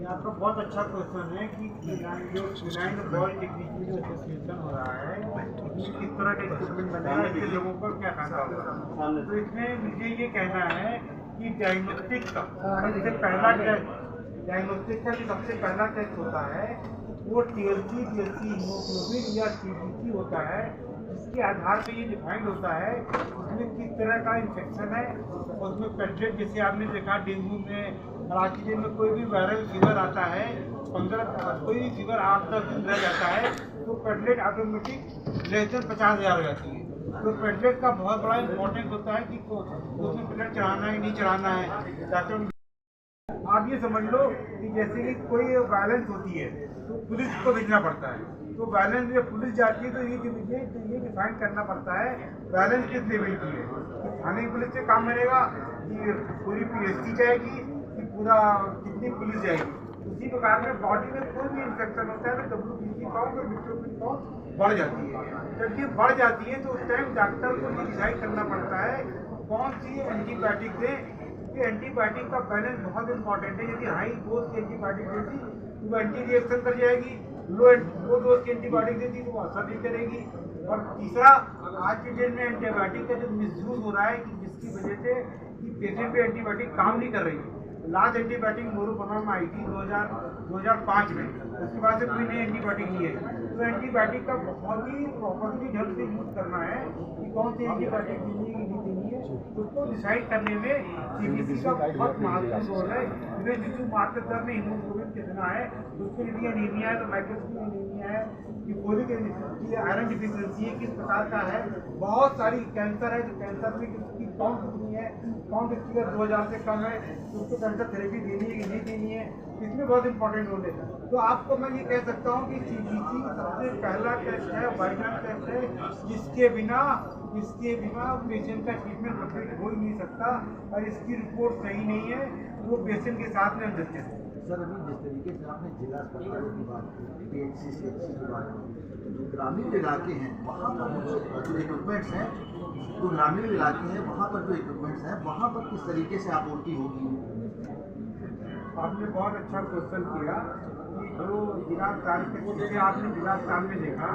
आपका बहुत अच्छा क्वेश्चन है कि जो फिनाइल बॉल टेक्नीशियन एसोसिएशन हो रहा है उसमें किस तरह का इक्विपमेंट बनेगा, इससे लोगों पर क्या फायदा होगा। तो इसमें मुझे ये कहना है कि डायग्नोस्टिक का सबसे पहला टेस्ट होता है वो टीएलसी हीमोग्लोबिन या टीबीसी होता है, जिसके आधार पे ये डिफाइंड होता है उसमें किस तरह का इन्फेक्शन है। उसमें पेट्रेट जैसे आपने देखा डेंगू में और आज के दिन में कोई भी वायरल फीवर आता है 15 कोई भी फीवर 8-10 दिन रह जाता है तो पेटलेट ऑटोमेटिक लेस देन 50,000 हो जाती है। तो पेटलेट का बहुत बड़ा इंपॉर्टेंस होता है कि उसमें पेटलेट चढ़ाना है नहीं चढ़ाना है। डॉक्टर आप ये समझ लो कि जैसे कि कोई वायलेंस होती है तो पुलिस को भेजना पड़ता है, तो वायलेंस जब पुलिस जाती है तो ये डिफाइन करना पड़ता है वायलेंस किस लेवल की है। थाने की पुलिस से काम मिलेगा कि पूरी पीएससी जाएगी कि पूरा कितनी पुलिस जाएगी। उसी प्रकार में बॉडी में कोई भी इन्फेक्शन होता है तो WBC काउंट और न्यूट्रोफिल काउंट बढ़ जाती है। जब ये बढ़ जाती है तो उस टाइम डॉक्टर को ये डिसाइड करना पड़ता है कौन सी एंटीबायोटिक दें। एंटीबायोटिक का बैलेंस बहुत इंपॉर्टेंट है। यदि हाई डोज की एंटीबायोटिक देती तो वो एंटी रिएक्शन कर जाएगी, लो डोज की एंटीबायोटिक देती तो वो असर नहीं करेगी। और तीसरा, आज के डेट में एंटीबायोटिक का जो मिसयूज हो रहा है कि जिसकी वजह से कि पेशेंट पे एंटीबायोटिक काम नहीं कर रही है। लास्ट एंटीबायोटिक मोरोपनाम आई थी 2005 में, उसके बाद से कोई नई एंटीबायोटिक नहीं है। तो एंटीबायोटिक का बहुत ही प्रॉपरली ढंग से यूज करना है कि कौन सी एंटीबायोटिक देनी है कि नहीं देनी है, उसको डिसाइड करने में सीबीसी का बहुत महत्वपूर्ण रोल है। इन्हें जिसको मार्केट दर में हीमोग्लोबिन कितना है, उसके लिए अनीमिया है तो माइक्रोस्कोपिक अनीमिया है कि फोलिक आयरन डिफिशियंसी है किस प्रकार का है। बहुत सारी कैंसर है तो कैंसर में किसकी काउंट कितनी है, काउंट इसकी 2000 से कम है तो उसको कैंसर थेरेपी देनी है कि नहीं देनी है, इसमें बहुत इंपॉर्टेंट रोल है। तो आपको मैं ये कह सकता हूँ कि सीबीसी सबसे पहला टेस्ट है, वाइटल टेस्ट है, जिसके बिना पेशेंट का ट्रीटमेंट कंप्लीट हो ही नहीं सकता। और इसकी रिपोर्ट सही नहीं है तो वो पेशेंट के साथ में हम है। सर, अभी जिस तरीके से आपने जिला अस्पतालों की बात की, PHC CHC की बात की, तो जो ग्रामीण इलाके हैं वहाँ पर जो इक्विपमेंट्स हैं, जो ग्रामीण इलाके हैं वहाँ पर जो इक्विपमेंट्स हैं वहाँ पर किस तरीके से आपूर्ति होगी? आपने बहुत अच्छा क्वेश्चन किया कि जो जिला अस्पताल के जैसे आपने जिला अस्पताल में देखा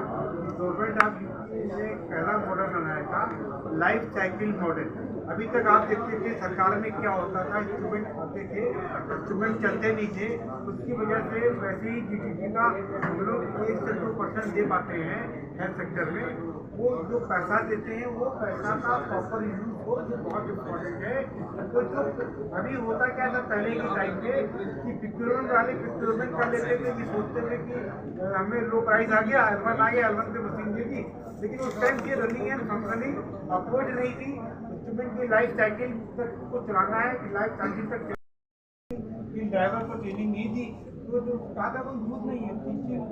गवर्नमेंट ऑफ यूपी ने पहला मॉडल बनाया था लाइफ साइकिल मॉडल। अभी तक आप देखते थे सरकार में क्या होता था, इंस्ट्रूमेंट आते थे, इंस्ट्रूमेंट चलते नहीं थे, उसकी वजह से वैसे ही जीडीपी का हम लोग 1 से 2% दे पाते हैं हेल्थ सेक्टर में। वो जो पैसा देते हैं वो पैसा का प्रॉपर यूज हो, जो बहुत इम्पोर्टेंट है। तो जो अभी होता क्या था पहले के टाइम पे कि प्रोक्योरमेंट वाले प्रोक्योरमेंट कर लेते थे कि सोचते थे कि हमें लो प्राइस आ गया, एलवन आ गया, एलवन से मशीन दे दी, लेकिन उस टाइम की रनिंग एंड फंक्शनिंग अप्रोच नहीं थी। इंस्ट्रूमेंट की लाइफ साइकिल तक को चलाना है कि लाइफ साइकिल तक ड्राइवर को ट्रेनिंग नहीं दी तो जो कहा था कोई यूज नहीं है। टीचिंग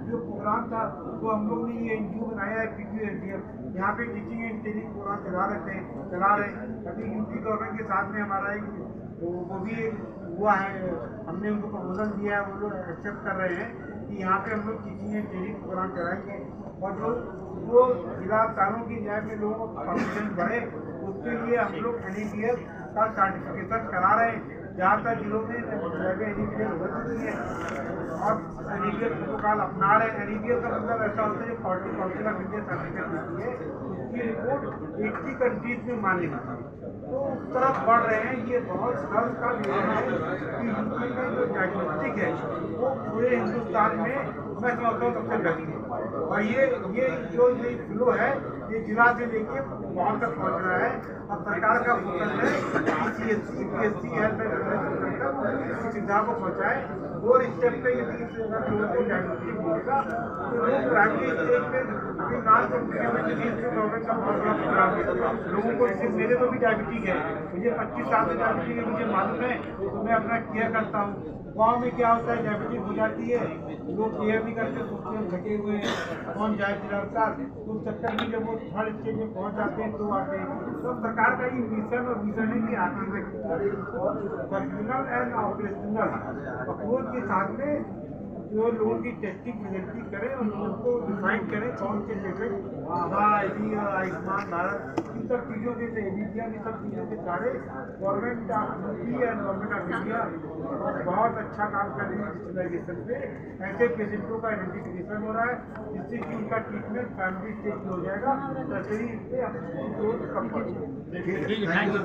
जो प्रोग्राम था वो हम लोग ने ये एनजीओ बनाया है PQSDF, यहाँ पे टीचिंग एंड ट्रेनिंग प्रोग्राम चला रहे हैं। अभी यूपी गवर्नमेंट के साथ में हमारा एक वो भी हुआ है, हमने उनको प्रपोजल दिया है, वो लोग एक्सेप्ट कर रहे हैं कि यहाँ पे हम लोग टीचिंग एंड ट्रेनिंग प्रोग्राम चलाएंगे। और जो जिला अस्पतालों की जगह पे लोगों को कॉन्फिडेंस बढ़े उसके लिए हम लोग NABL का सर्टिफिकेशन करा रहे हैं। ज़्यादातर जिलों में NABL हो चुकी है और NABL प्रोटोकॉल अपना रहे हैं। NABL का मतलब ऐसा होता है जो काउंसिल ऑफ इंडिया सर्टिफिकेट होती है, उसकी रिपोर्ट 80 कंट्रीज में मान्य होती है। तो उस तरफ बढ़ रहे हैं। ये बहुत गर्व का विषय है कि यूपी में जो डायग्नोस्टिक है वो पूरे हिंदुस्तान में मैं समझता हूँ सबसे बेस्ट है। और ये जो फ्लो है ये जिला से लेके गाँव तक पहुँच रहा है। अब सरकार का फोकस है कि CHC PHC हेल्थ सुविधा को पहुँचाए। और स्टेप पे यदि लोगों को डायग्नोस्टिक मिलेगा तो लोग प्राइमरी स्टेज पे नॉन गवर्नमेंट का बहुत बड़ा प्रोग्राम है। लोगों को इससे मेरे को भी डायबिटीज है, मुझे 25 साल से डायबिटीज है, मुझे मालूम है, तो मैं अपना केयर करता हूँ। गाँव में क्या होता है जैबिटीज हो जाती है, लोग केयर नहीं करते, सोचते हैं थके हुए हैं कौन जाए जिला अस्पताल, तो उस चक्कर में जब वो 3rd स्टेज में पहुँच जाते हैं तो आते हैं। तो सरकार का ये मिशन और विजन है कि आर्टिफिशियल एंड ऑपरेशनल अप्रोच के साथ में वो लोगों की टेस्टिंग फैसिलिटी करें और उनको डिफाइन करें कौन से पेशेंट आईडी आयुष्मान भारत इन सब चीज़ों के एबीपीएल इन सब चीज़ों के सारे government of UP and government of India बहुत अच्छा काम कर रही है डिजिटलाइजेशन पे। ऐसे पेशेंटों का आइडेंटिफिकेशन हो रहा है जिससे कि उनका ट्रीटमेंट फैमिली स्टेज में हो जाएगा, तरसरी पे कम पड़ जाएगा। ठीक है, थैंक यू।